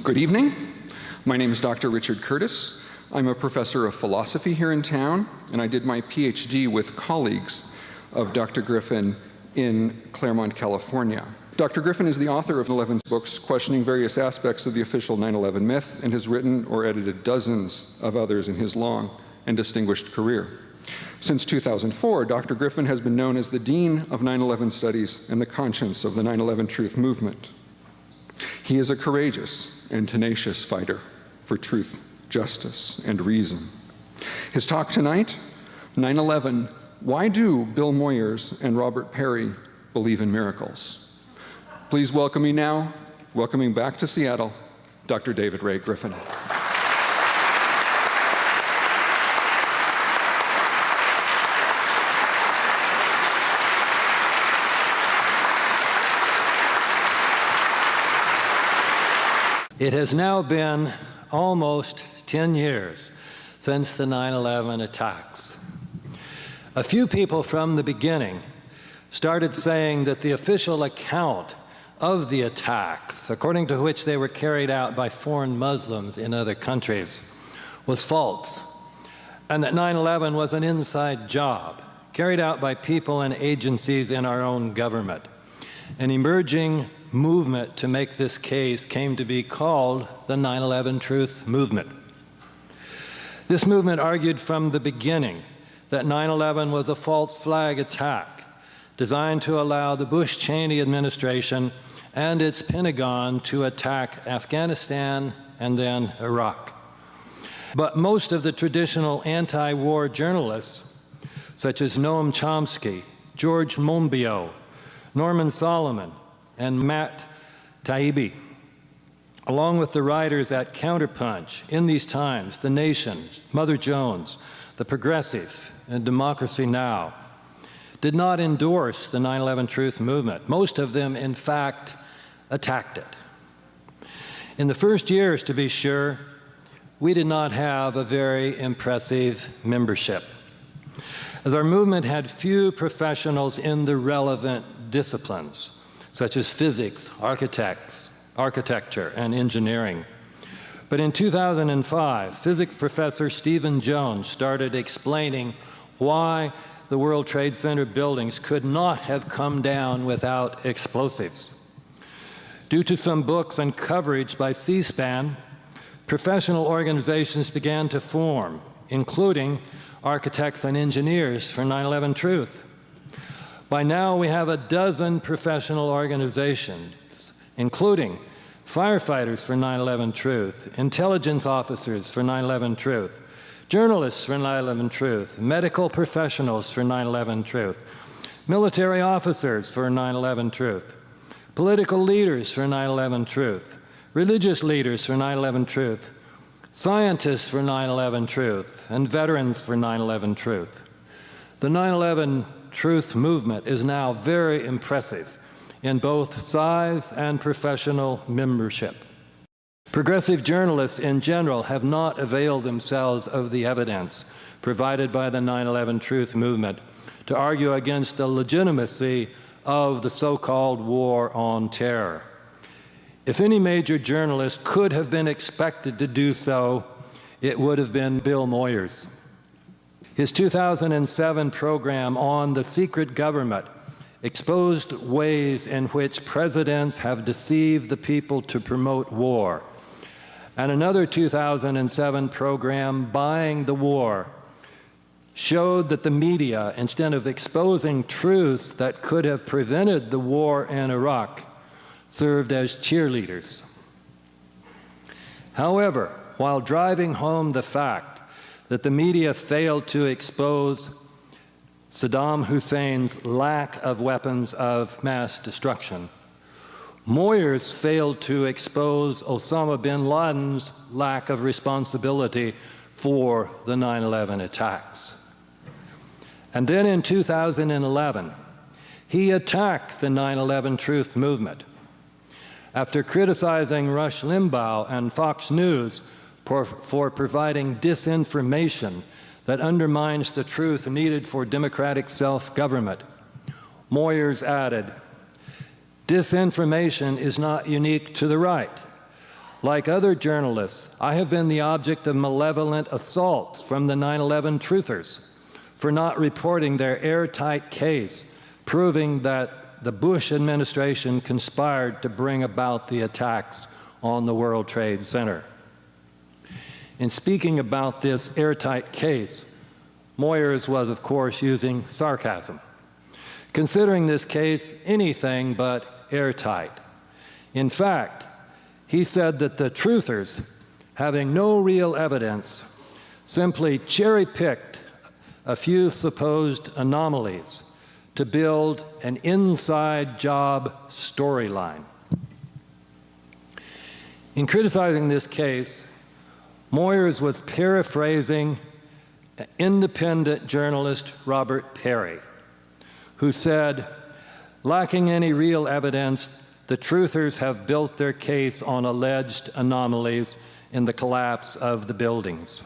Good evening. My name is Dr. Richard Curtis. I'm a professor of philosophy here in town, and I did my PhD with colleagues of Dr. Griffin in Claremont, California. Dr. Griffin is the author of 11 books questioning various aspects of the official 9/11 myth and has written or edited dozens of others in his long and distinguished career. Since 2004, Dr. Griffin has been known as the Dean of 9/11 Studies and the conscience of the 9/11 Truth Movement. He is a courageous and tenacious fighter for truth, justice, and reason. His talk tonight, 9/11, Why Do Bill Moyers and Robert Perry Believe in Miracles? Please welcome me now, welcoming back to Seattle, Dr. David Ray Griffin. It has now been almost 10 years since the 9/11 attacks. A few people from the beginning started saying that the official account of the attacks, according to which they were carried out by foreign Muslims in other countries, was false, and that 9/11 was an inside job carried out by people and agencies in our own government. An emerging movement to make this case came to be called the 9/11 Truth Movement. This movement argued from the beginning that 9/11 was a false flag attack designed to allow the Bush-Cheney administration and its Pentagon to attack Afghanistan and then Iraq. But most of the traditional anti-war journalists, such as Noam Chomsky, George Monbiot, Norman Solomon, and Matt Taibbi, along with the writers at Counterpunch, In These Times, The Nation, Mother Jones, The Progressive, and Democracy Now!, did not endorse the 9/11 Truth Movement. Most of them, in fact, attacked it. In the first years, to be sure, we did not have a very impressive membership, as our movement had few professionals in the relevant disciplines, such as physics, architecture, and engineering. But in 2005, physics professor Stephen Jones started explaining why the World Trade Center buildings could not have come down without explosives. Due to some books and coverage by C-SPAN, professional organizations began to form, including Architects and Engineers for 9/11 Truth. By now, we have a dozen professional organizations, including firefighters for 9/11 Truth, intelligence officers for 9/11 Truth, journalists for 9/11 Truth, medical professionals for 9/11 Truth, military officers for 9/11 Truth, political leaders for 9/11 Truth, religious leaders for 9/11 Truth, scientists for 9/11 Truth, and veterans for 9/11 Truth. The 9/11 Truth Movement is now very impressive in both size and professional membership. Progressive journalists in general have not availed themselves of the evidence provided by the 9/11 Truth Movement to argue against the legitimacy of the so-called war on terror. If any major journalist could have been expected to do so, it would have been Bill Moyers. His 2007 program on the secret government exposed ways in which presidents have deceived the people to promote war. And another 2007 program, Buying the War, showed that the media, instead of exposing truths that could have prevented the war in Iraq, served as cheerleaders. However, while driving home the fact that the media failed to expose Saddam Hussein's lack of weapons of mass destruction, Moyers failed to expose Osama bin Laden's lack of responsibility for the 9/11 attacks. And then in 2011, he attacked the 9/11 Truth Movement. After criticizing Rush Limbaugh and Fox News for providing disinformation that undermines the truth needed for democratic self-government, Moyers added, "Disinformation is not unique to the right. Like other journalists, I have been the object of malevolent assaults from the 9/11 truthers for not reporting their airtight case, proving that the Bush administration conspired to bring about the attacks on the World Trade Center. In speaking about this airtight case, Moyers was, of course, using sarcasm, considering this case anything but airtight. In fact, he said that the truthers, having no real evidence, simply cherry-picked a few supposed anomalies to build an inside job storyline. In criticizing this case, Moyers was paraphrasing independent journalist Robert Perry, who said, lacking any real evidence, the truthers have built their case on alleged anomalies in the collapse of the buildings.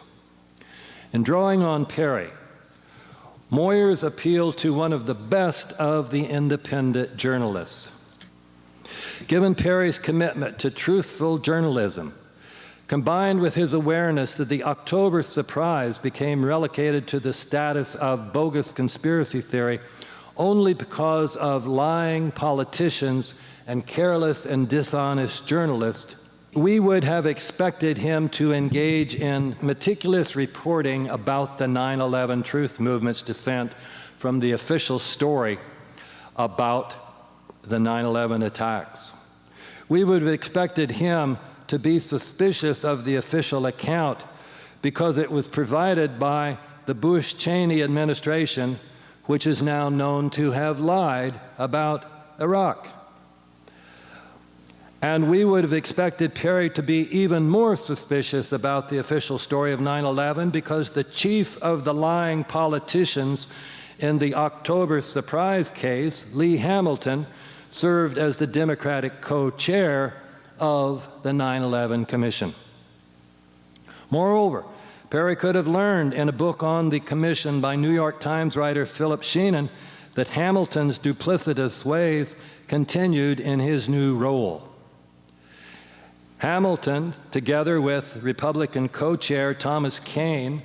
In drawing on Perry, Moyers appealed to one of the best of the independent journalists. Given Perry's commitment to truthful journalism, combined with his awareness that the October surprise became relegated to the status of bogus conspiracy theory only because of lying politicians and careless and dishonest journalists, we would have expected him to engage in meticulous reporting about the 9/11 truth movement's descent from the official story about the 9/11 attacks. We would have expected him to be suspicious of the official account because it was provided by the Bush-Cheney administration, which is now known to have lied about Iraq. And we would have expected Perry to be even more suspicious about the official story of 9/11 because the chief of the lying politicians in the October surprise case, Lee Hamilton, served as the Democratic co-chair of the 9/11 Commission. Moreover, Perry could have learned in a book on the commission by New York Times writer Philip Sheenan that Hamilton's duplicitous ways continued in his new role. Hamilton, together with Republican co-chair Thomas Kean,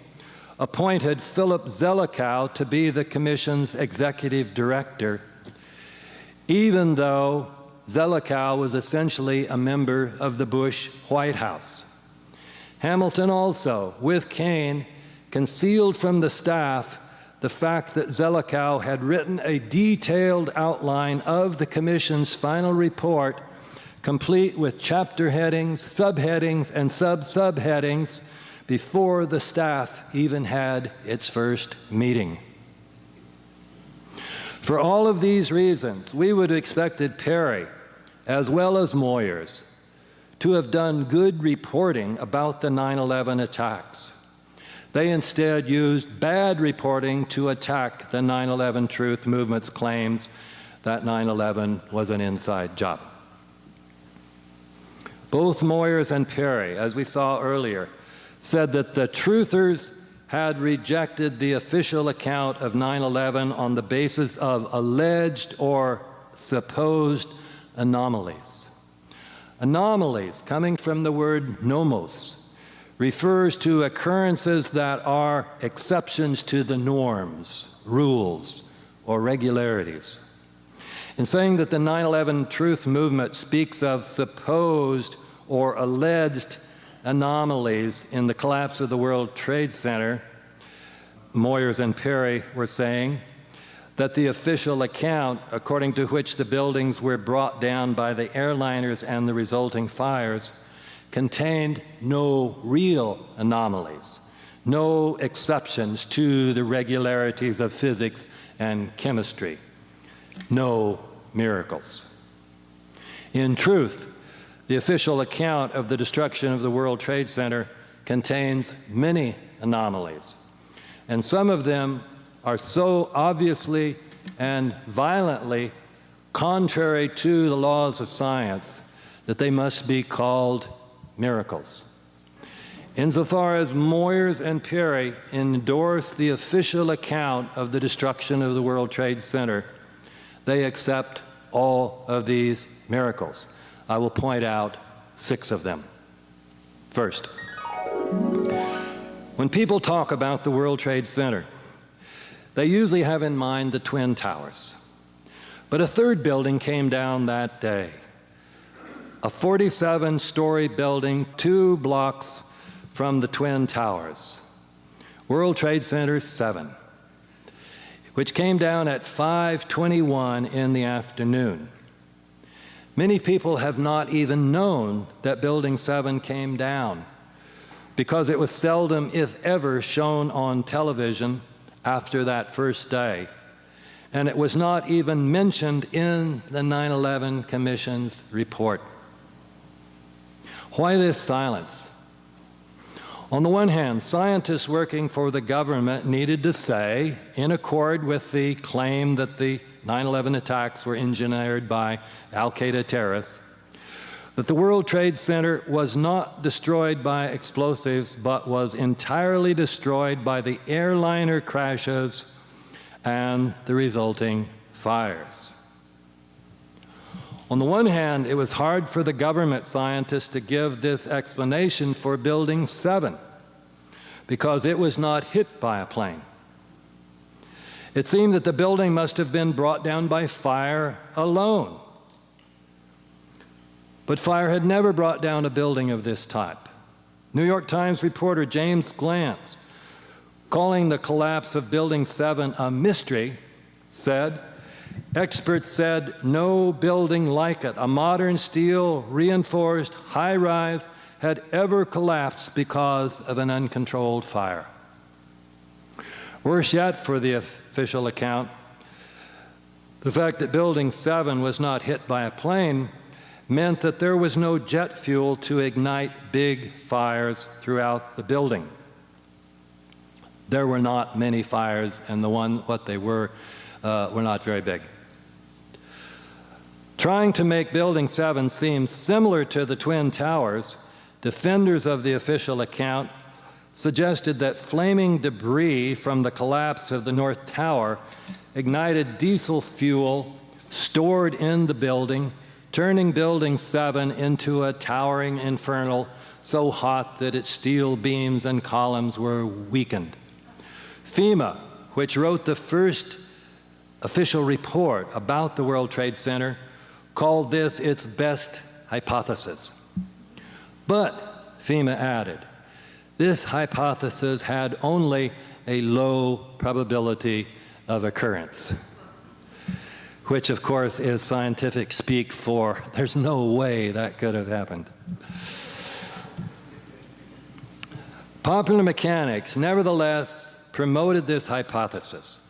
appointed Philip Zelikow to be the commission's executive director, even though Zelikow was essentially a member of the Bush White House. Hamilton also, with Kean, concealed from the staff the fact that Zelikow had written a detailed outline of the commission's final report, complete with chapter headings, subheadings, and sub-subheadings, before the staff even had its first meeting. For all of these reasons, we would have expected Perry, as well as Moyers, to have done good reporting about the 9/11 attacks. They instead used bad reporting to attack the 9/11 truth movement's claims that 9/11 was an inside job. Both Moyers and Perry, as we saw earlier, said that the truthers had rejected the official account of 9/11 on the basis of alleged or supposed anomalies. Anomalies, coming from the word nomos, refers to occurrences that are exceptions to the norms, rules, or regularities. In saying that the 9/11 truth movement speaks of supposed or alleged anomalies in the collapse of the World Trade Center, Moyers and Perry were saying that the official account, according to which the buildings were brought down by the airliners and the resulting fires, contained no real anomalies, no exceptions to the regularities of physics and chemistry, no miracles. In truth, the official account of the destruction of the World Trade Center contains many anomalies, and some of them are so obviously and violently contrary to the laws of science that they must be called miracles. Insofar as Moyers and Perry endorse the official account of the destruction of the World Trade Center, they accept all of these miracles. I will point out 6 of them. First, when people talk about the World Trade Center, they usually have in mind the Twin Towers. But a third building came down that day, a 47-story building 2 blocks from the Twin Towers, World Trade Center 7, which came down at 5:21 in the afternoon. Many people have not even known that Building 7 came down because it was seldom, if ever, shown on television after that first day. And it was not even mentioned in the 9/11 Commission's report. Why this silence? On the one hand, scientists working for the government needed to say, in accord with the claim that the 9/11 attacks were engineered by al-Qaeda terrorists, that the World Trade Center was not destroyed by explosives, but was entirely destroyed by the airliner crashes and the resulting fires. On the one hand, it was hard for the government scientists to give this explanation for Building 7 because it was not hit by a plane. It seemed that the building must have been brought down by fire alone. But fire had never brought down a building of this type. New York Times reporter James Glantz, calling the collapse of Building 7 a mystery, said, "Experts said no building like it, a modern steel reinforced high-rise, had ever collapsed because of an uncontrolled fire." Worse yet for the official account, the fact that Building 7 was not hit by a plane meant that there was no jet fuel to ignite big fires throughout the building. There were not many fires, and what they were not very big. Trying to make Building 7 seem similar to the Twin Towers, defenders of the official account suggested that flaming debris from the collapse of the North Tower ignited diesel fuel stored in the building, turning Building 7 into a towering inferno so hot that its steel beams and columns were weakened. FEMA, which wrote the first official report about the World Trade Center, called this its best hypothesis. But, FEMA added, this hypothesis had only a low probability of occurrence, which of course is scientific speak for there's no way that could have happened. Popular Mechanics, nevertheless, promoted this hypothesis,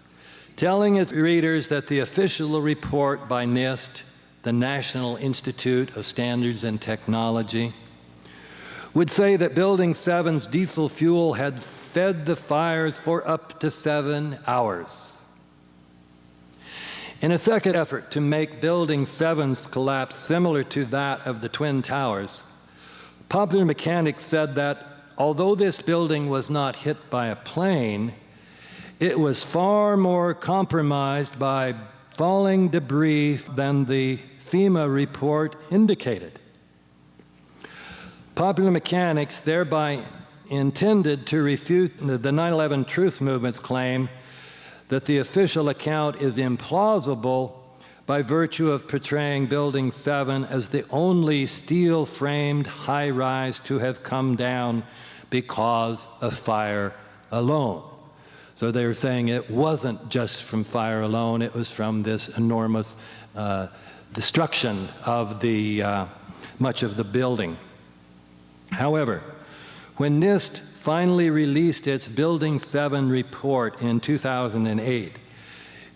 telling its readers that the official report by NIST, the National Institute of Standards and Technology, would say that Building 7's diesel fuel had fed the fires for up to 7 hours. In a second effort to make Building 7's collapse similar to that of the Twin Towers, Popular Mechanics said that although this building was not hit by a plane, it was far more compromised by falling debris than the FEMA report indicated. Popular Mechanics thereby intended to refute the 9/11 Truth Movement's claim that the official account is implausible by virtue of portraying Building 7 as the only steel-framed high-rise to have come down because of fire alone. So they were saying it wasn't just from fire alone, it was from this enormous destruction of much of the building. However, when NIST finally released its Building 7 report in 2008,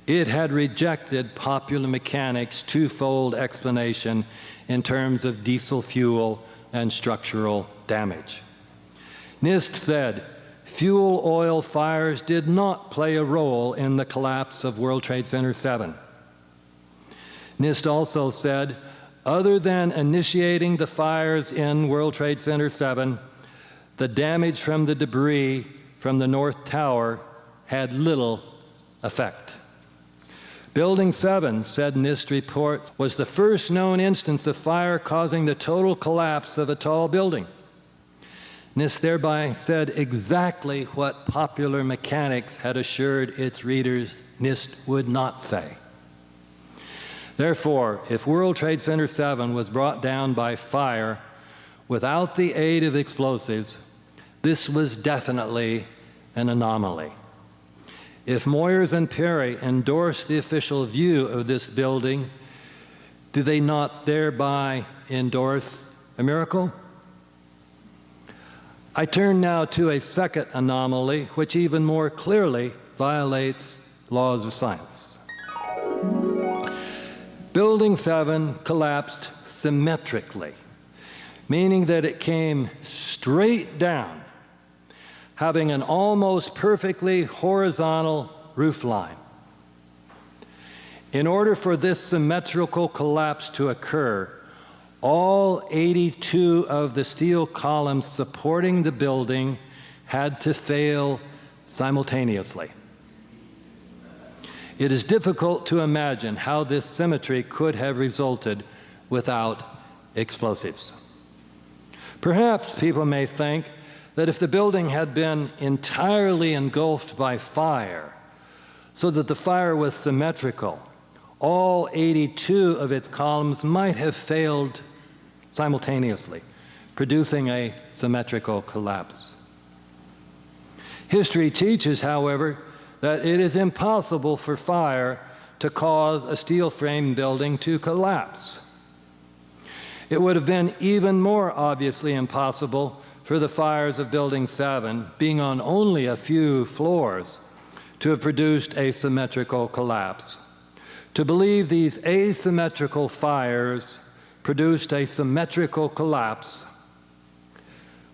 it had rejected Popular Mechanics' twofold explanation in terms of diesel fuel and structural damage. NIST said fuel oil fires did not play a role in the collapse of World Trade Center 7. NIST also said, other than initiating the fires in World Trade Center 7, the damage from the debris from the North Tower had little effect. Building 7, said NIST reports, was the first known instance of fire causing the total collapse of a tall building. NIST thereby said exactly what Popular Mechanics had assured its readers NIST would not say. Therefore, if World Trade Center 7 was brought down by fire without the aid of explosives, this was definitely an anomaly. If Moyers and Perry endorsed the official view of this building, do they not thereby endorse a miracle? I turn now to a second anomaly, which even more clearly violates laws of science. Building 7 collapsed symmetrically, meaning that it came straight down, having an almost perfectly horizontal roof line. In order for this symmetrical collapse to occur, all 82 of the steel columns supporting the building had to fail simultaneously. It is difficult to imagine how this symmetry could have resulted without explosives. Perhaps people may think that if the building had been entirely engulfed by fire, so that the fire was symmetrical, all 82 of its columns might have failed simultaneously, producing a symmetrical collapse. History teaches, however, that it is impossible for fire to cause a steel frame building to collapse. It would have been even more obviously impossible for the fires of Building 7, being on only a few floors, to have produced a symmetrical collapse. To believe these asymmetrical fires produced a symmetrical collapse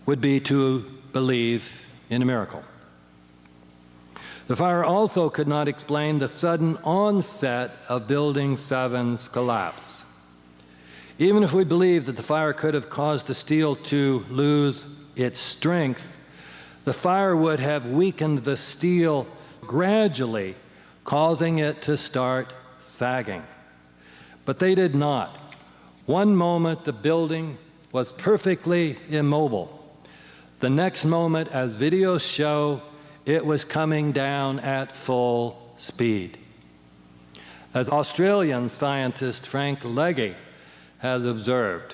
would be to believe in a miracle. The fire also could not explain the sudden onset of Building 7's collapse. Even if we believe that the fire could have caused the steel to lose its strength, the fire would have weakened the steel gradually, causing it to start sagging. But they did not. One moment the building was perfectly immobile. The next moment, as videos show, it was coming down at full speed. As Australian scientist Frank Legge has observed,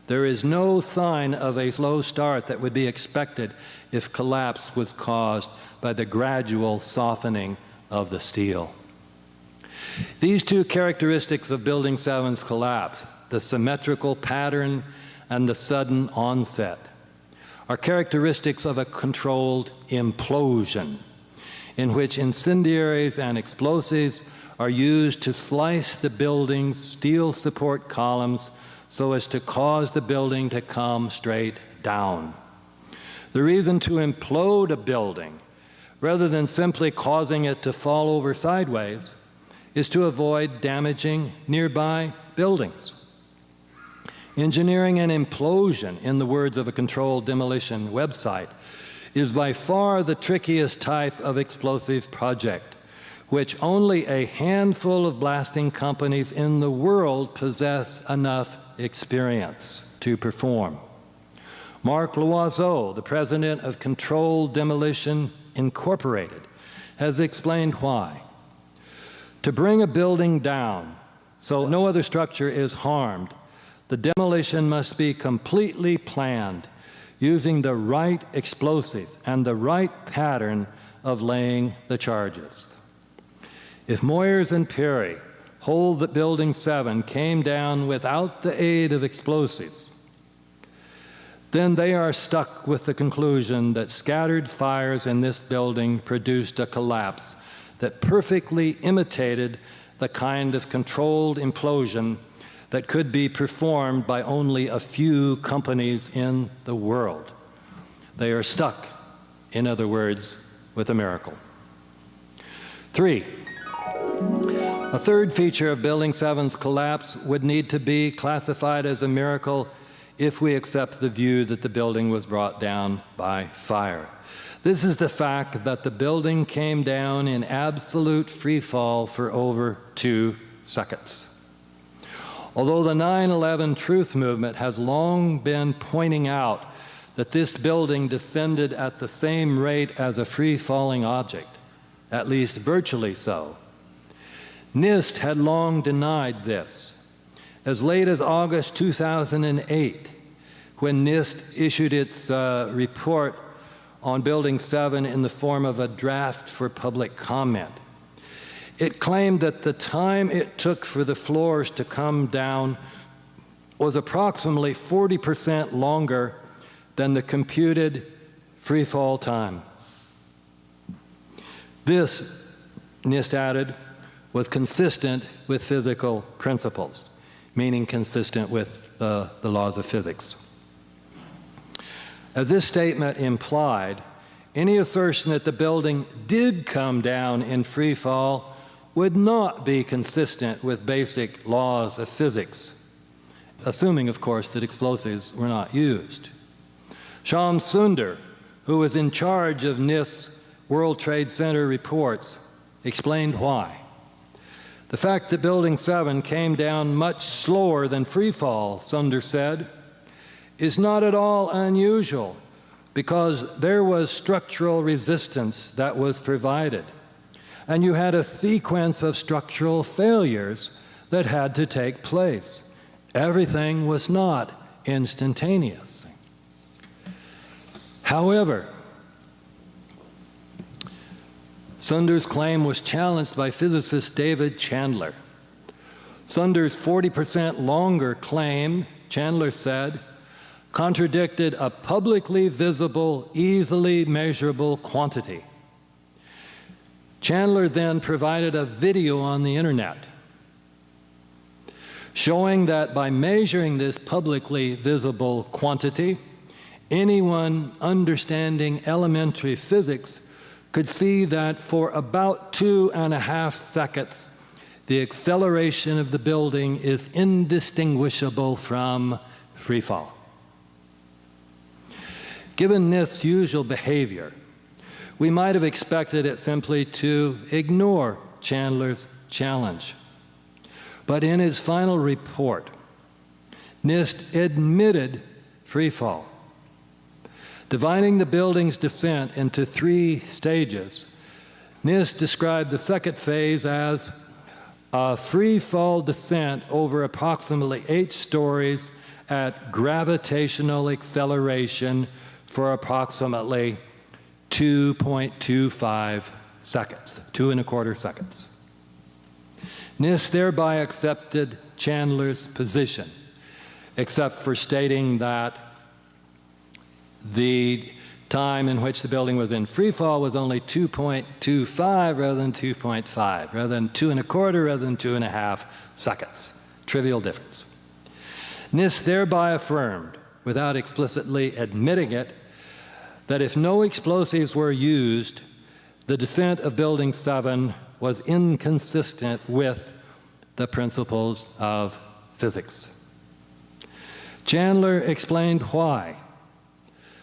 there is no sign of a slow start that would be expected if collapse was caused by the gradual softening of the steel. These two characteristics of Building 7's collapse, the symmetrical pattern and the sudden onset, are characteristics of a controlled implosion, in which incendiaries and explosives are used to slice the building's steel support columns so as to cause the building to come straight down. The reason to implode a building, rather than simply causing it to fall over sideways, is to avoid damaging nearby buildings. Engineering an implosion, in the words of a controlled demolition website, is by far the trickiest type of explosive project, which only a handful of blasting companies in the world possess enough experience to perform. Marc Loiseau, the president of Controlled Demolition Incorporated, has explained why. To bring a building down so no other structure is harmed, the demolition must be completely planned using the right explosive and the right pattern of laying the charges. If Moyers and Perry hold that Building 7 came down without the aid of explosives, then they are stuck with the conclusion that scattered fires in this building produced a collapse that perfectly imitated the kind of controlled implosion that could be performed by only a few companies in the world. They are stuck, in other words, with a miracle. 3. A third feature of Building 7's collapse would need to be classified as a miracle if we accept the view that the building was brought down by fire. This is the fact that the building came down in absolute free fall for over 2 seconds. Although the 9/11 truth movement has long been pointing out that this building descended at the same rate as a free-falling object, at least virtually so. NIST had long denied this. As late as August 2008, when NIST issued its report on Building 7 in the form of a draft for public comment, it claimed that the time it took for the floors to come down was approximately 40% longer than the computed free fall time. This, NIST added, was consistent with physical principles, meaning consistent with the laws of physics. As this statement implied, any assertion that the building did come down in free fall would not be consistent with basic laws of physics, assuming, of course, that explosives were not used. Shyam Sunder, who was in charge of NIST's World Trade Center reports, explained why. The fact that Building 7 came down much slower than free fall, Sunder said, is not at all unusual because there was structural resistance that was provided, and you had a sequence of structural failures that had to take place. Everything was not instantaneous. However, Sunder's claim was challenged by physicist David Chandler. Sunder's 40% longer claim, Chandler said, contradicted a publicly visible, easily measurable quantity. Chandler then provided a video on the internet showing that by measuring this publicly visible quantity, anyone understanding elementary physics could see that for about 2.5 seconds, the acceleration of the building is indistinguishable from free fall. Given NIST's usual behavior, we might have expected it simply to ignore Chandler's challenge. But in his final report, NIST admitted free fall, dividing the building's descent into 3 stages. NIST described the second phase as a free fall descent over approximately 8 stories at gravitational acceleration for approximately 2.25 seconds, 2.25 seconds. NIST thereby accepted Chandler's position, except for stating that the time in which the building was in free fall was only 2.25 rather than 2.5, rather than 2.25 rather than 2.5 seconds. Trivial difference. NIST thereby affirmed, without explicitly admitting it, that if no explosives were used, the descent of Building 7 was inconsistent with the principles of physics. Chandler explained why,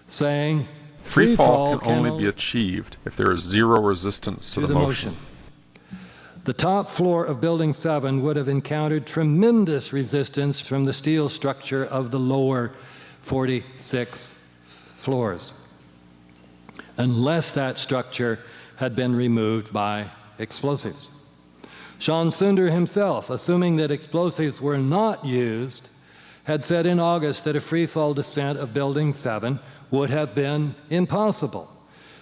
saying, Free fall can only be achieved if there is zero resistance to the motion. The top floor of Building 7 would have encountered tremendous resistance from the steel structure of the lower 46 floors, unless that structure had been removed by explosives. Shyam Sunder himself, assuming that explosives were not used, had said in August that a free fall descent of Building 7 would have been impossible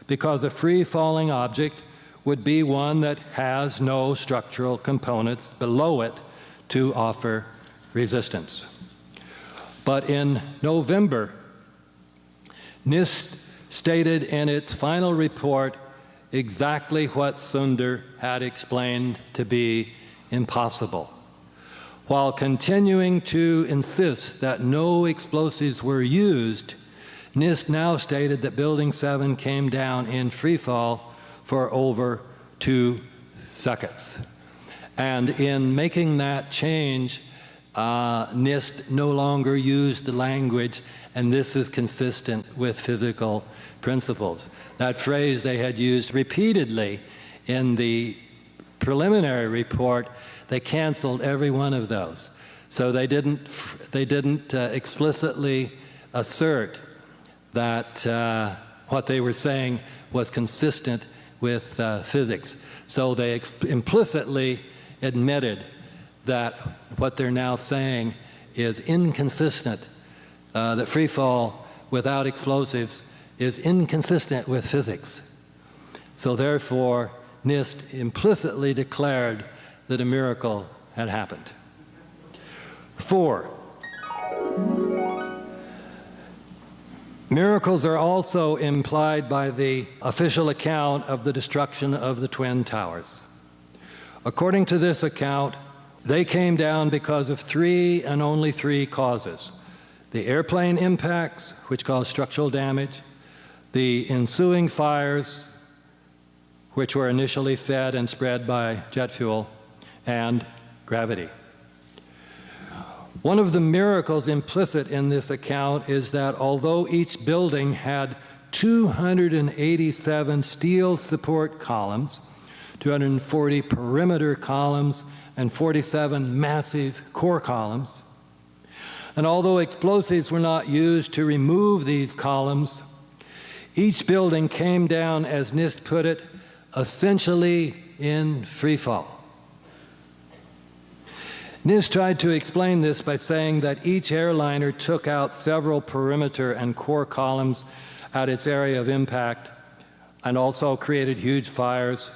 because a free-falling object would be one that has no structural components below it to offer resistance. But in November, NIST stated in its final report exactly what Sunder had explained to be impossible. While continuing to insist that no explosives were used, NIST now stated that Building 7 came down in free fall for over 2 seconds. And in making that change, NIST no longer used the language, and this is consistent with physical principles. That phrase they had used repeatedly in the preliminary report, they canceled every one of those. So they didn't explicitly assert that what they were saying was consistent with physics. So they implicitly admitted that what they're now saying is inconsistent, that free fall without explosives is inconsistent with physics. So therefore, NIST implicitly declared that a miracle had happened. 4, miracles are also implied by the official account of the destruction of the Twin Towers. According to this account, they came down because of 3 and only 3 causes: the airplane impacts, which caused structural damage, the ensuing fires, which were initially fed and spread by jet fuel, and gravity. One of the miracles implicit in this account is that although each building had 287 steel support columns, 240 perimeter columns, and 47 massive core columns, and although explosives were not used to remove these columns, each building came down, as NIST put it, essentially in free fall. NIST tried to explain this by saying that each airliner took out several perimeter and core columns at its area of impact and also created huge fires,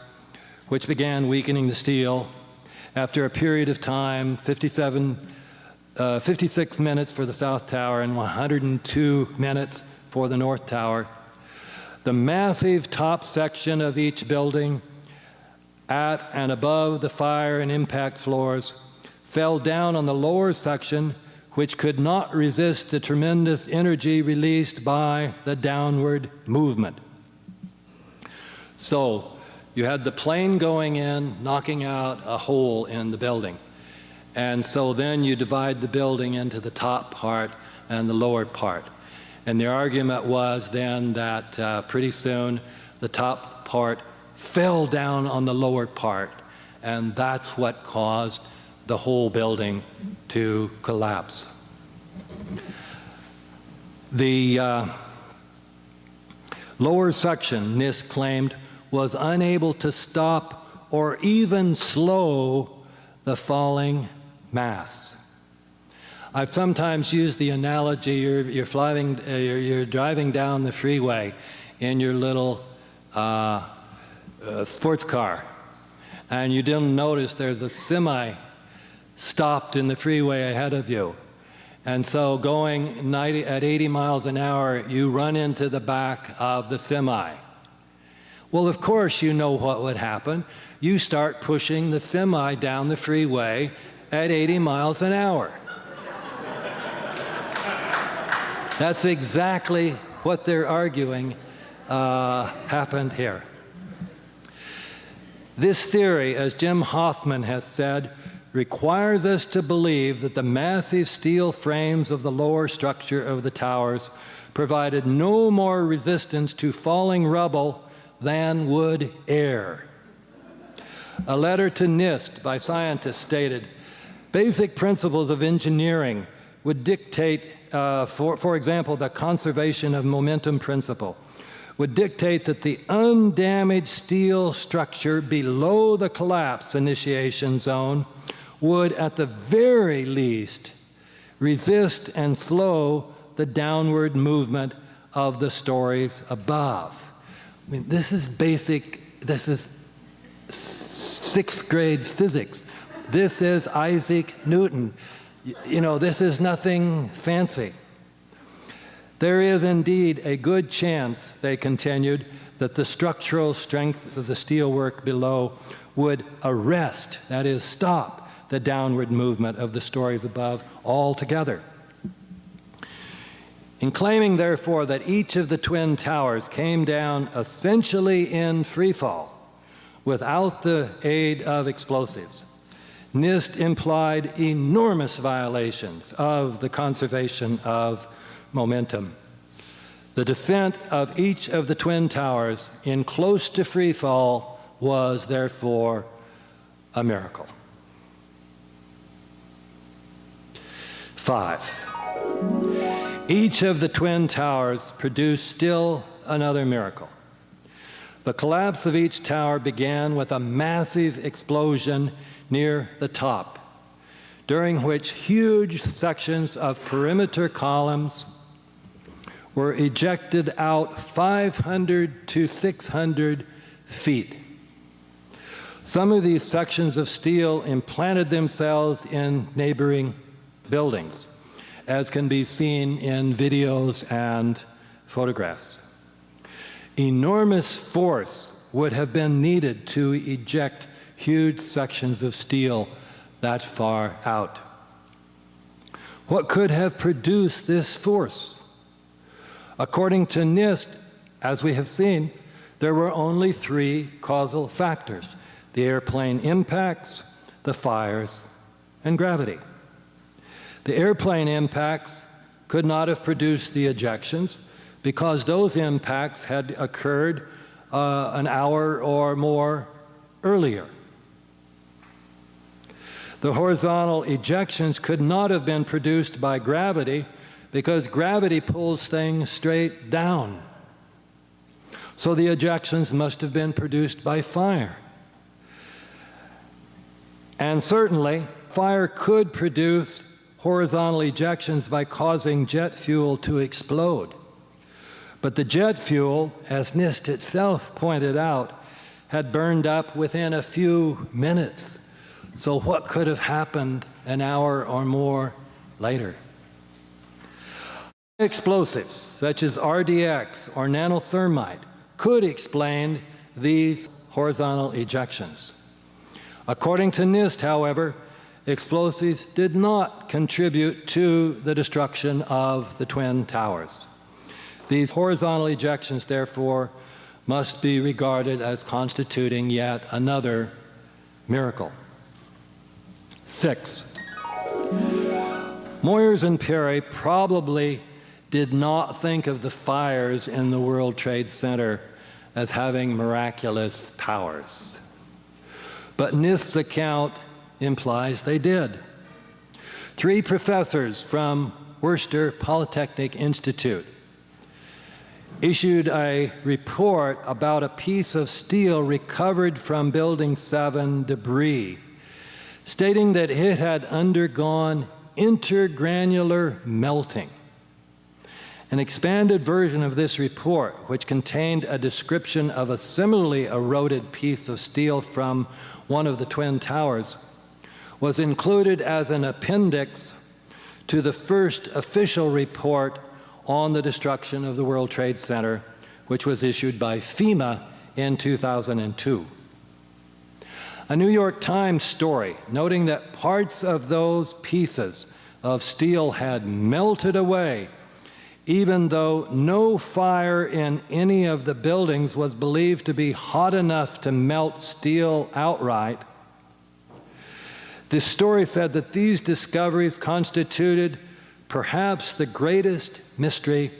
which began weakening the steel. After a period of time, 56 minutes for the South Tower and 102 minutes for the North Tower, the massive top section of each building at and above the fire and impact floors fell down on the lower section, which could not resist the tremendous energy released by the downward movement. So you had the plane going in, knocking out a hole in the building. And so then you divide the building into the top part and the lower part. And the argument was then that pretty soon the top part fell down on the lower part, and that's what caused the whole building to collapse. The lower section, NIST claimed, was unable to stop or even slow the falling mass. I've sometimes used the analogy, you're driving down the freeway in your little sports car, and you didn't notice there's a semi stopped in the freeway ahead of you. And so going at 80 miles an hour, you run into the back of the semi. Well, of course you know what would happen. You start pushing the semi down the freeway at 80 miles an hour. That's exactly what they're arguing happened here. This theory, as Jim Hoffman has said, requires us to believe that the massive steel frames of the lower structure of the towers provided no more resistance to falling rubble than would air. A letter to NIST by scientists stated, basic principles of engineering would dictate, for example, the conservation of momentum principle, would dictate that the undamaged steel structure below the collapse initiation zone would, at the very least, resist and slow the downward movement of the stories above. I mean, this is basic, this is 6th grade physics. This is Isaac Newton. You know, this is nothing fancy. There is indeed a good chance, they continued, that the structural strength of the steelwork below would arrest, that is, stop, the downward movement of the stories above altogether. In claiming, therefore, that each of the Twin Towers came down essentially in free fall without the aid of explosives, NIST implied enormous violations of the conservation of momentum. The descent of each of the Twin Towers in close to free fall was, therefore, a miracle. 5. Each of the twin towers produced still another miracle. The collapse of each tower began with a massive explosion near the top, during which huge sections of perimeter columns were ejected out 500 to 600 feet. Some of these sections of steel implanted themselves in neighboring buildings, as can be seen in videos and photographs. Enormous force would have been needed to eject huge sections of steel that far out. What could have produced this force? According to NIST, as we have seen, there were only 3 causal factors: the airplane impacts, the fires, and gravity. The airplane impacts could not have produced the ejections because those impacts had occurred an hour or more earlier. The horizontal ejections could not have been produced by gravity because gravity pulls things straight down. So the ejections must have been produced by fire. And certainly, fire could produce horizontal ejections by causing jet fuel to explode. But the jet fuel, as NIST itself pointed out, had burned up within a few minutes. So what could have happened an hour or more later? Explosives, such as RDX or nanothermite, could explain these horizontal ejections. According to NIST, however, explosives did not contribute to the destruction of the Twin Towers. These horizontal ejections, therefore, must be regarded as constituting yet another miracle. 6. Moyers and Perry probably did not think of the fires in the World Trade Center as having miraculous powers. But NIST's account implies they did. 3 professors from Worcester Polytechnic Institute issued a report about a piece of steel recovered from Building 7 debris, stating that it had undergone intergranular melting. An expanded version of this report, which contained a description of a similarly eroded piece of steel from one of the Twin Towers, was included as an appendix to the first official report on the destruction of the World Trade Center, which was issued by FEMA in 2002. A New York Times story noting that parts of those pieces of steel had melted away, even though no fire in any of the buildings was believed to be hot enough to melt steel outright. This story said that these discoveries constituted perhaps the greatest mystery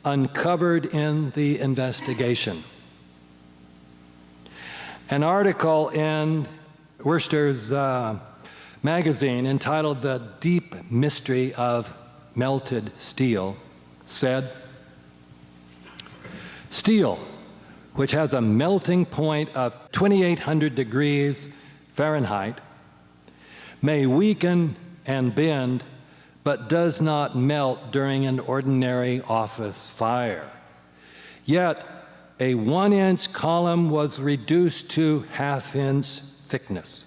uncovered in the investigation. An article in Worcester's magazine entitled "The Deep Mystery of Melted Steel" said, "Steel, which has a melting point of 2,800 degrees Fahrenheit, may weaken and bend, but does not melt during an ordinary office fire. Yet, a 1-inch column was reduced to 1/2-inch thickness.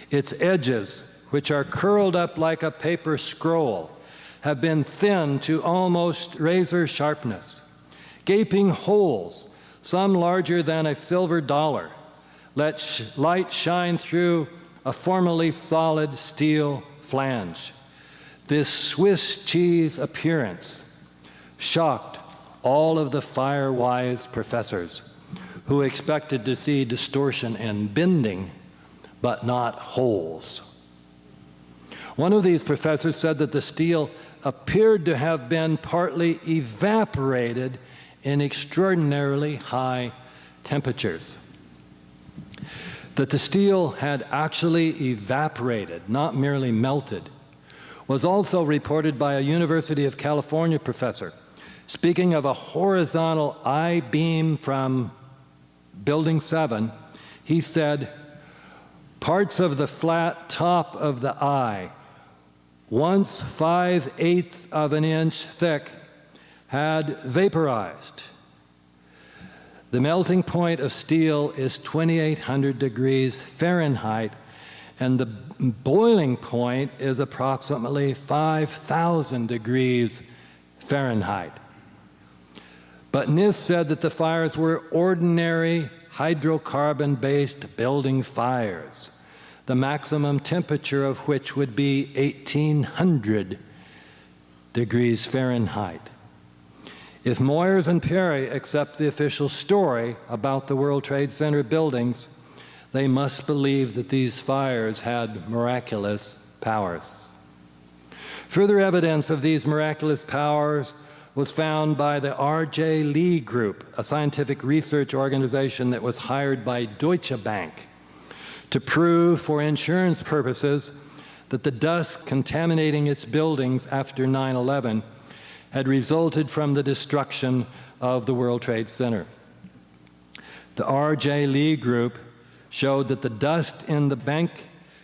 Its edges, which are curled up like a paper scroll, have been thinned to almost razor sharpness. Gaping holes, some larger than a silver dollar, let light shine through a formerly solid steel flange. This Swiss cheese appearance shocked all of the fire-wise professors who expected to see distortion and bending, but not holes. One of these professors said that the steel appeared to have been partly evaporated in extraordinarily high temperatures. That the steel had actually evaporated, not merely melted, was also reported by a University of California professor. Speaking of a horizontal I-beam from Building 7, he said, parts of the flat top of the eye, once 5/8 of an inch thick, had vaporized. The melting point of steel is 2,800 degrees Fahrenheit, and the boiling point is approximately 5,000 degrees Fahrenheit. But NIST said that the fires were ordinary hydrocarbon-based building fires, the maximum temperature of which would be 1,800 degrees Fahrenheit. If Moyers and Perry accept the official story about the World Trade Center buildings, they must believe that these fires had miraculous powers. Further evidence of these miraculous powers was found by the R.J. Lee Group, a scientific research organization that was hired by Deutsche Bank to prove for insurance purposes that the dust contaminating its buildings after 9/11 had resulted from the destruction of the World Trade Center. The R.J. Lee Group showed that the dust in the bank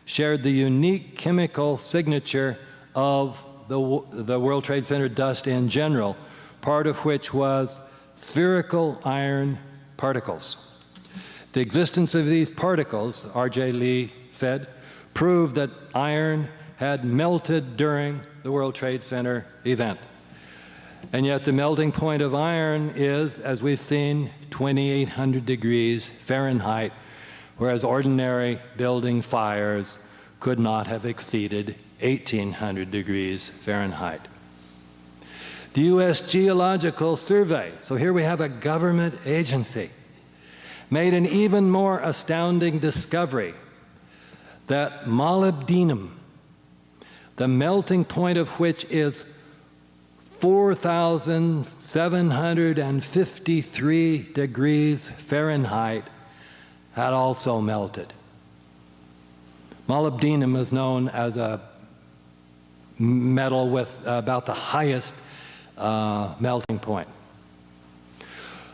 shared the unique chemical signature of the World Trade Center dust in general, part of which was spherical iron particles. The existence of these particles, R.J. Lee said, proved that iron had melted during the World Trade Center event. And yet the melting point of iron is, as we've seen, 2,800 degrees Fahrenheit, whereas ordinary building fires could not have exceeded 1,800 degrees Fahrenheit. The U.S. Geological Survey, so here we have a government agency, made an even more astounding discovery that molybdenum, the melting point of which is 4,753 degrees Fahrenheit, had also melted. Molybdenum is known as a metal with about the highest melting point.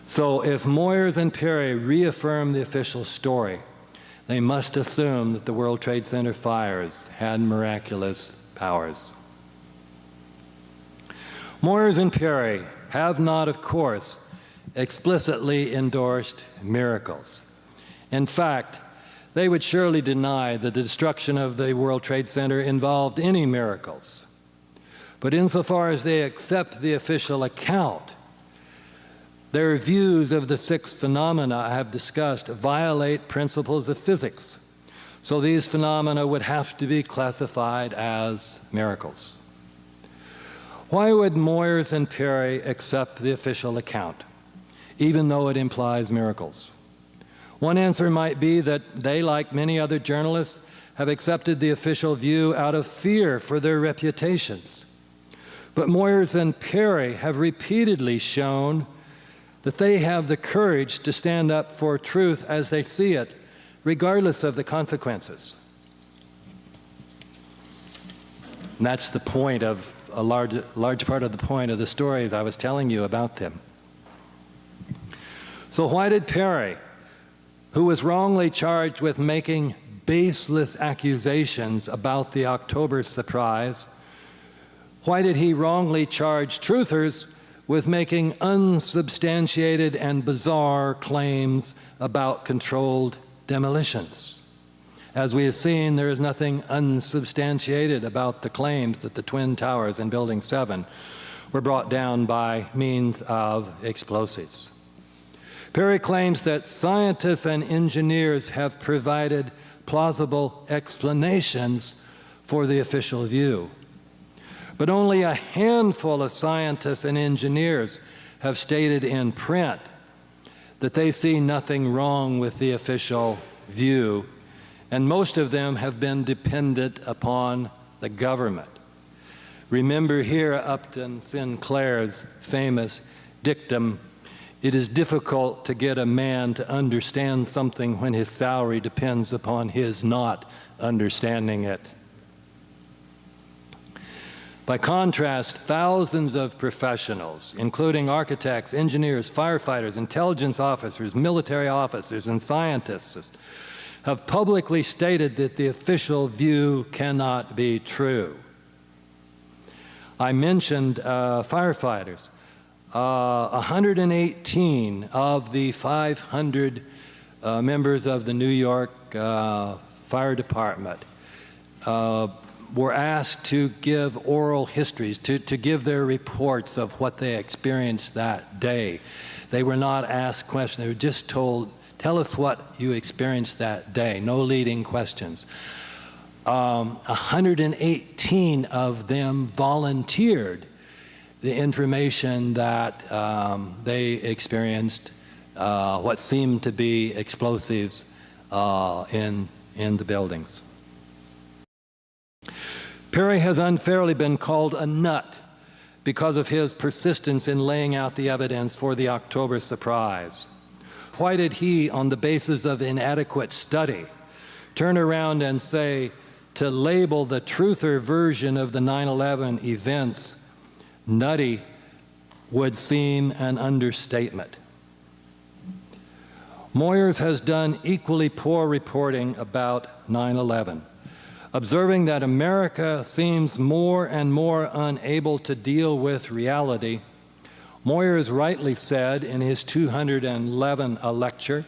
So if Moyers and Perry reaffirm the official story, they must assume that the World Trade Center fires had miraculous powers. Moyers and Perry have not, of course, explicitly endorsed miracles. In fact, they would surely deny that the destruction of the World Trade Center involved any miracles. But insofar as they accept the official account, their views of the six phenomena I have discussed violate principles of physics. So these phenomena would have to be classified as miracles. Why would Moyers and Perry accept the official account, even though it implies miracles? One answer might be that they, like many other journalists, have accepted the official view out of fear for their reputations. But Moyers and Perry have repeatedly shown that they have the courage to stand up for truth as they see it, regardless of the consequences. And that's the point of a large part of the point of the stories I was telling you about them. So why did Perry, who was wrongly charged with making baseless accusations about the October surprise, why did he wrongly charge truthers with making unsubstantiated and bizarre claims about controlled demolitions? As we have seen, there is nothing unsubstantiated about the claims that the Twin Towers in Building 7 were brought down by means of explosives. Perry claims that scientists and engineers have provided plausible explanations for the official view. But only a handful of scientists and engineers have stated in print that they see nothing wrong with the official view, and most of them have been dependent upon the government. Remember here Upton Sinclair's famous dictum, "It is difficult to get a man to understand something when his salary depends upon his not understanding it." By contrast, thousands of professionals, including architects, engineers, firefighters, intelligence officers, military officers, and scientists, have publicly stated that the official view cannot be true. I mentioned firefighters. 118 of the 500 members of the New York Fire Department were asked to give oral histories, to give their reports of what they experienced that day. They were not asked questions. They were just told, tell us what you experienced that day. No leading questions. 118 of them volunteered the information that they experienced what seemed to be explosives in the buildings. Perry has unfairly been called a nut because of his persistence in laying out the evidence for the October surprise. Why did he, on the basis of inadequate study, turn around and say to label the truther version of the 9/11 events nutty would seem an understatement? Moyers has done equally poor reporting about 9/11. Observing that America seems more and more unable to deal with reality, Moyers rightly said in his 211 lecture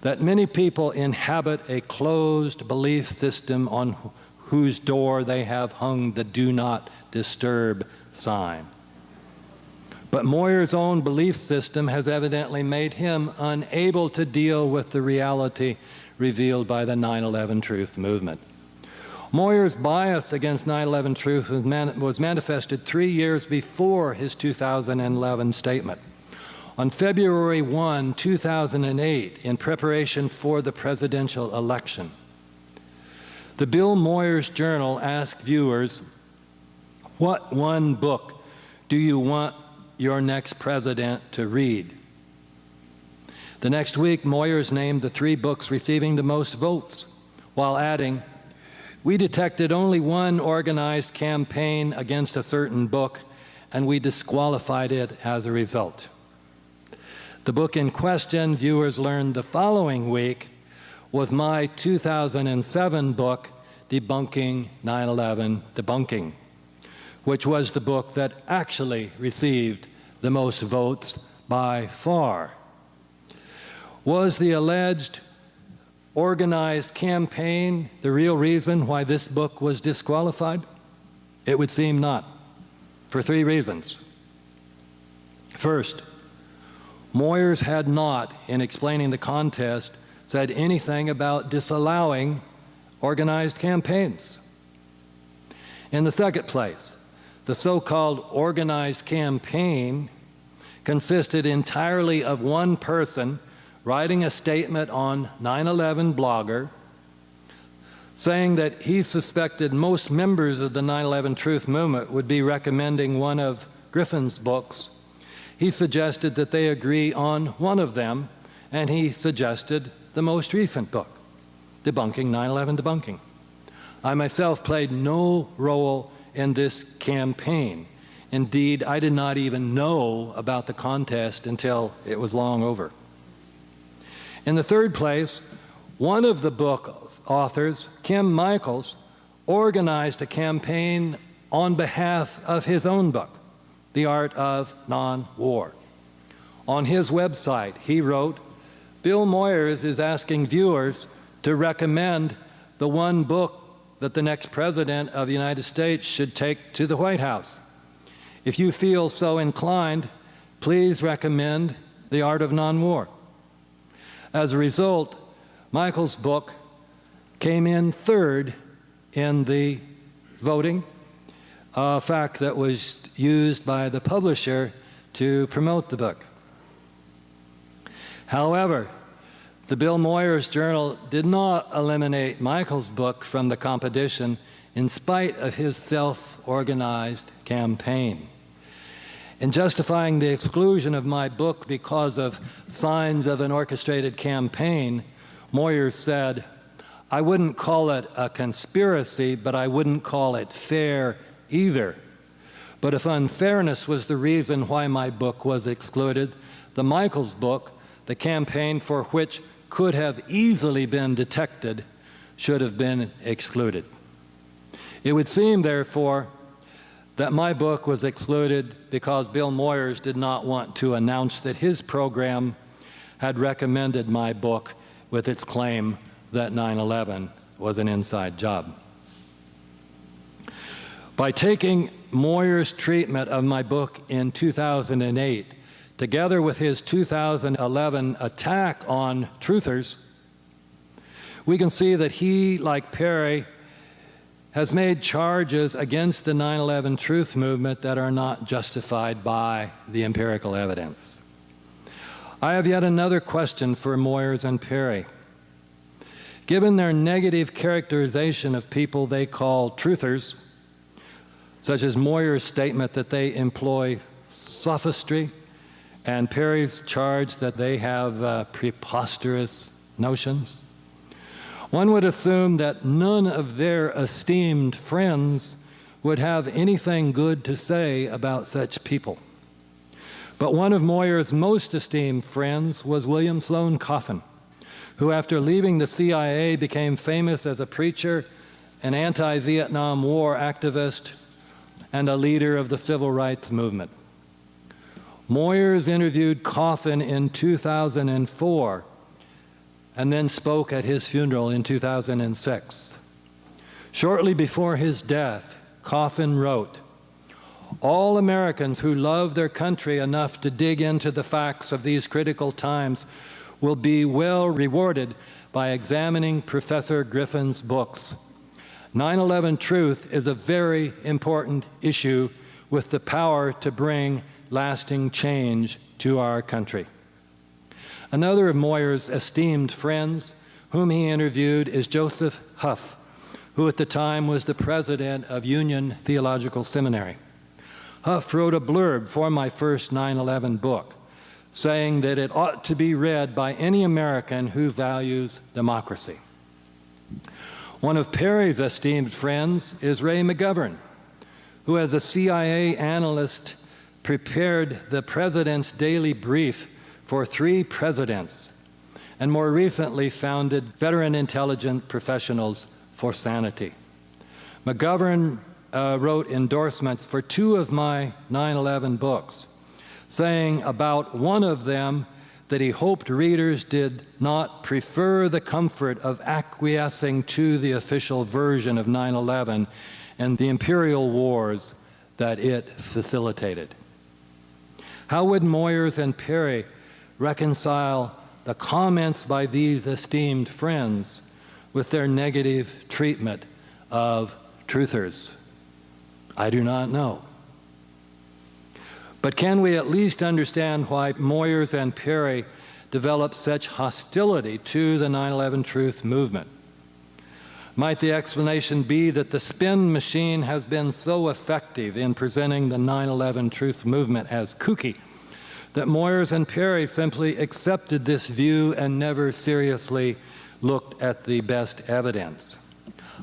that many people inhabit a closed belief system on whose door they have hung the "Do Not Disturb" sign. But Moyers' own belief system has evidently made him unable to deal with the reality revealed by the 9/11 Truth movement. Moyers' bias against 9/11 Truth was manifested 3 years before his 2011 statement. On February 1, 2008, in preparation for the presidential election, the Bill Moyers Journal asked viewers, "What one book do you want your next president to read?" The next week, Moyers named the 3 books receiving the most votes, while adding, "We detected only one organized campaign against a certain book, and we disqualified it as a result." The book in question, viewers learned the following week, was my 2007 book, Debunking 9/11 Debunking, which was the book that actually received the most votes by far. Was the alleged organized campaign the real reason why this book was disqualified? It would seem not, for 3 reasons. First, Moyers had not, in explaining the contest, said anything about disallowing organized campaigns. In the second place, the so-called organized campaign consisted entirely of one person writing a statement on 9/11 Blogger saying that he suspected most members of the 9/11 Truth movement would be recommending one of Griffin's books. He suggested that they agree on one of them, and he suggested the most recent book, Debunking 9/11 Debunking. I myself played no role in this campaign. Indeed, I did not even know about the contest until it was long over. In the third place, one of the book authors, Kim Michaels, organized a campaign on behalf of his own book, The Art of Non-War. On his website, he wrote, "Bill Moyers is asking viewers to recommend the one book that the next president of the United States should take to the White House. If you feel so inclined, please recommend The Art of Non-War." As a result, Michael's book came in 3rd in the voting, a fact that was used by the publisher to promote the book. However, the Bill Moyers Journal did not eliminate Michael's book from the competition in spite of his self-organized campaign. In justifying the exclusion of my book because of signs of an orchestrated campaign, Moyers said, "I wouldn't call it a conspiracy, but I wouldn't call it fair either." But if unfairness was the reason why my book was excluded, the Michaels book, the campaign for which could have easily been detected, should have been excluded. It would seem, therefore, that my book was excluded because Bill Moyers did not want to announce that his program had recommended my book with its claim that 9/11 was an inside job. By taking Moyers' treatment of my book in 2008, together with his 2011 attack on truthers, we can see that he, like Perry, has made charges against the 9/11 truth movement that are not justified by the empirical evidence. I have yet another question for Moyers and Perry. Given their negative characterization of people they call truthers, such as Moyers' statement that they employ sophistry, and Perry's charge that they have preposterous notions, one would assume that none of their esteemed friends would have anything good to say about such people. But one of Moyers' most esteemed friends was William Sloane Coffin, who after leaving the CIA became famous as a preacher, an anti-Vietnam War activist, and a leader of the civil rights movement. Moyers interviewed Coffin in 2004 and then spoke at his funeral in 2006. Shortly before his death, Coffin wrote, "All Americans who love their country enough to dig into the facts of these critical times will be well rewarded by examining Professor Griffin's books. 9/11 truth is a very important issue with the power to bring lasting change to our country." Another of Moyers' esteemed friends whom he interviewed is Joseph Huff, who at the time was the president of Union Theological Seminary. Huff wrote a blurb for my first 9/11 book, saying that it ought to be read by any American who values democracy. One of Perry's esteemed friends is Ray McGovern, who as a CIA analyst prepared the President's Daily Brief for 3 presidents, and more recently founded Veteran Intelligence Professionals for Sanity. McGovern wrote endorsements for 2 of my 9/11 books, saying about one of them that he hoped readers did not prefer the comfort of acquiescing to the official version of 9/11 and the imperial wars that it facilitated. How would Moyers and Perry reconcile the comments by these esteemed friends with their negative treatment of truthers? I do not know. But can we at least understand why Moyers and Perry developed such hostility to the 9/11 truth movement? Might the explanation be that the spin machine has been so effective in presenting the 9/11 truth movement as kooky that Moyers and Perry simply accepted this view and never seriously looked at the best evidence?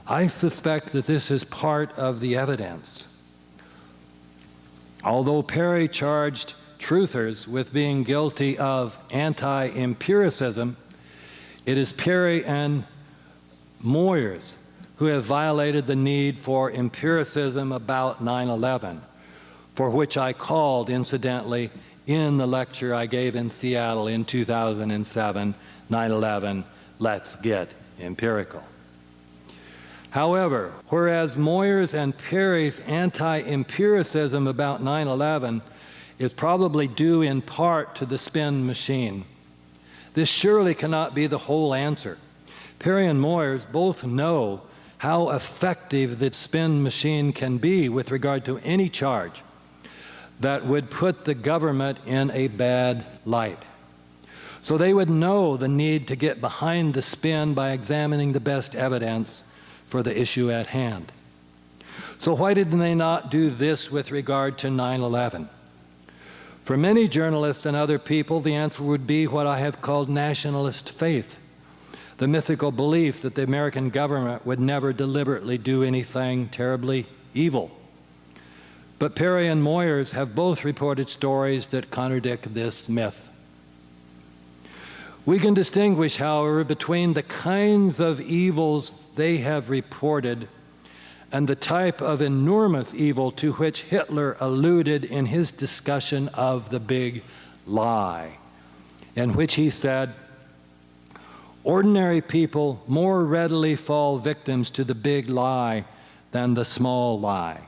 I suspect that this is part of the evidence. Although Perry charged truthers with being guilty of anti-empiricism, it is Perry and Moyers who have violated the need for empiricism about 9/11, for which I called, incidentally, in the lecture I gave in Seattle in 2007, 9/11, Let's Get Empirical. However, whereas Moyers and Perry's anti-empiricism about 9/11 is probably due in part to the spin machine, this surely cannot be the whole answer. Perry and Moyers both know how effective the spin machine can be with regard to any charge that would put the government in a bad light. So they would know the need to get behind the spin by examining the best evidence for the issue at hand. So why did they not do this with regard to 9/11? For many journalists and other people, the answer would be what I have called nationalist faith, the mythical belief that the American government would never deliberately do anything terribly evil. But Perry and Moyers have both reported stories that contradict this myth. We can distinguish, however, between the kinds of evils they have reported and the type of enormous evil to which Hitler alluded in his discussion of the big lie, in which he said, "Ordinary people more readily fall victims to the big lie than the small lie,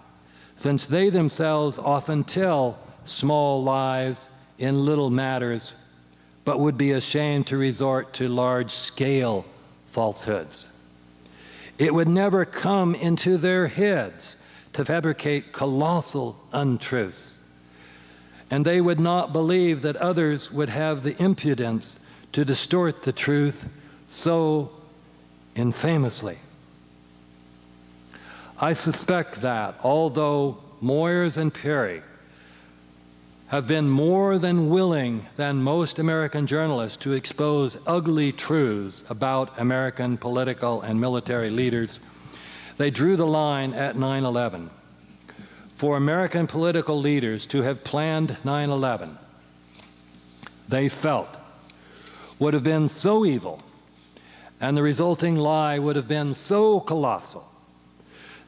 since they themselves often tell small lies in little matters, but would be ashamed to resort to large-scale falsehoods. It would never come into their heads to fabricate colossal untruths, and they would not believe that others would have the impudence to distort the truth so infamously." I suspect that, although Moyers and Perry have been more than willing than most American journalists to expose ugly truths about American political and military leaders, they drew the line at 9/11. For American political leaders to have planned 9/11, they felt, would have been so evil, and the resulting lie would have been so colossal,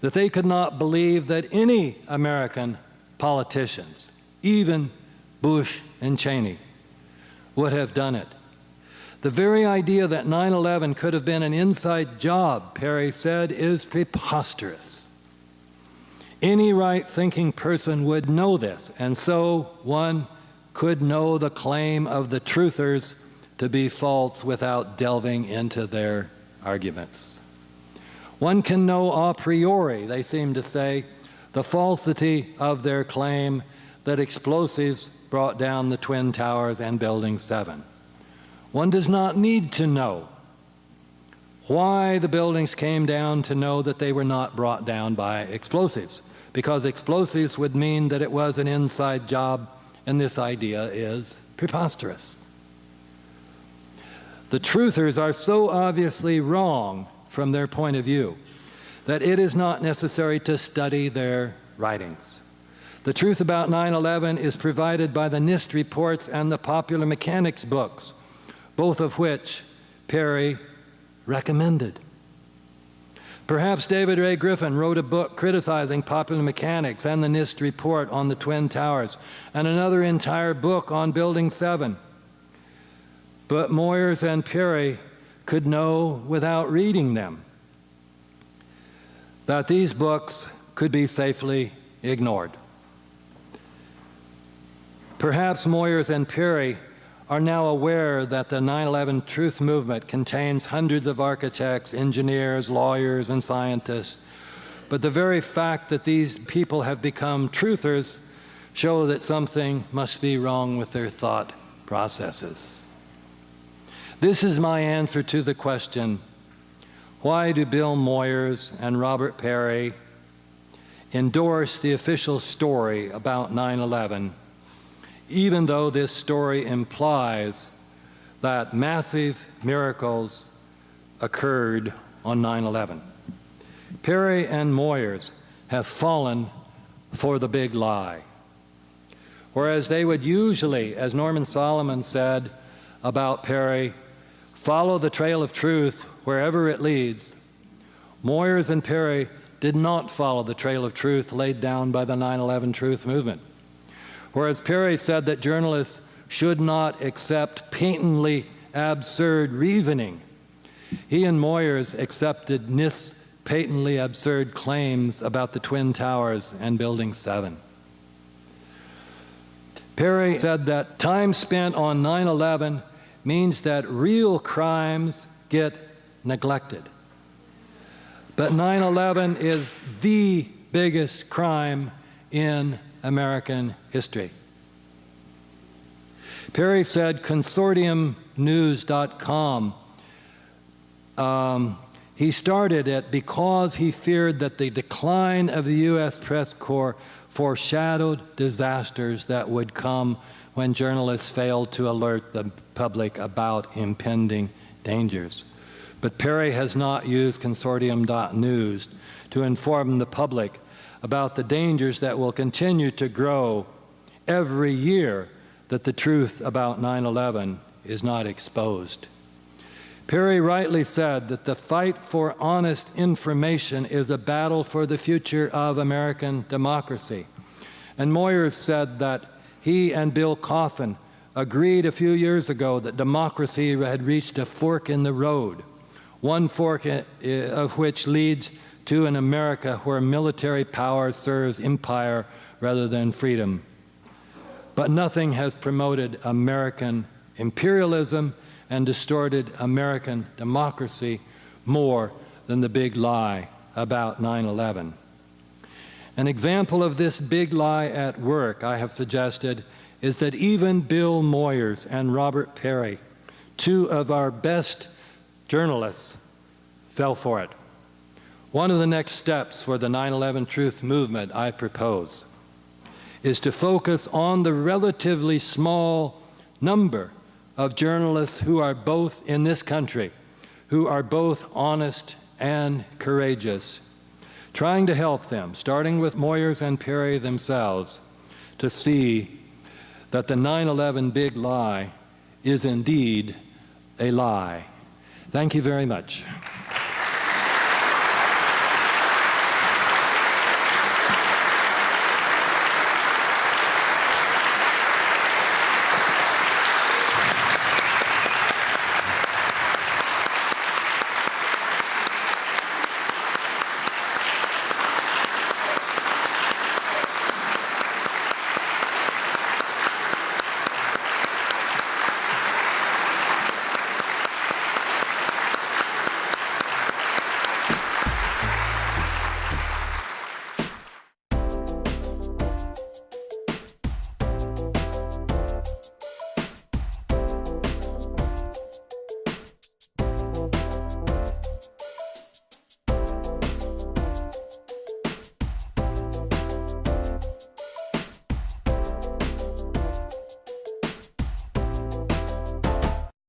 that they could not believe that any American politicians, even Bush and Cheney, would have done it. The very idea that 9/11 could have been an inside job, Perry said, is preposterous. Any right-thinking person would know this, and so one could know the claim of the truthers to be false without delving into their arguments. One can know a priori, they seem to say, the falsity of their claim that explosives brought down the Twin Towers and Building 7. One does not need to know why the buildings came down to know that they were not brought down by explosives, because explosives would mean that it was an inside job, and this idea is preposterous. The truthers are so obviously wrong from their point of view that it is not necessary to study their writings. The truth about 9/11 is provided by the NIST reports and the Popular Mechanics books, both of which Perry recommended. Perhaps David Ray Griffin wrote a book criticizing Popular Mechanics and the NIST report on the Twin Towers, and another entire book on Building 7. But Moyers and Perry could know without reading them that these books could be safely ignored. Perhaps Moyers and Perry are now aware that the 9/11 truth movement contains hundreds of architects, engineers, lawyers, and scientists, but the very fact that these people have become truthers show that something must be wrong with their thought processes. This is my answer to the question, why do Bill Moyers and Robert Perry endorse the official story about 9/11, even though this story implies that massive miracles occurred on 9/11? Perry and Moyers have fallen for the big lie. Whereas they would usually, as Norman Solomon said about Perry, follow the trail of truth wherever it leads, Moyers and Perry did not follow the trail of truth laid down by the 9/11 truth movement. Whereas Perry said that journalists should not accept patently absurd reasoning, he and Moyers accepted NIST's patently absurd claims about the Twin Towers and Building 7. Perry said that time spent on 9/11 means that real crimes get neglected. But 9/11 is the biggest crime in American history. Perry said consortiumnews.com, he started it because he feared that the decline of the U.S. press corps foreshadowed disasters that would come when journalists failed to alert the public about impending dangers. But Perry has not used consortium.news to inform the public about the dangers that will continue to grow every year that the truth about 9/11 is not exposed. Perry rightly said that the fight for honest information is a battle for the future of American democracy. And Moyers said that he and Bill Coffin agreed a few years ago that democracy had reached a fork in the road, one fork of which leads to an America where military power serves empire rather than freedom. But nothing has promoted American imperialism and distorted American democracy more than the big lie about 9/11. An example of this big lie at work, I have suggested, is that even Bill Moyers and Robert Perry, two of our best journalists, fell for it. One of the next steps for the 9/11 truth movement, I propose, is to focus on the relatively small number of journalists who are both in this country, who are both honest and courageous, trying to help them, starting with Moyers and Perry themselves, to see that the 9/11 big lie is indeed a lie. Thank you very much.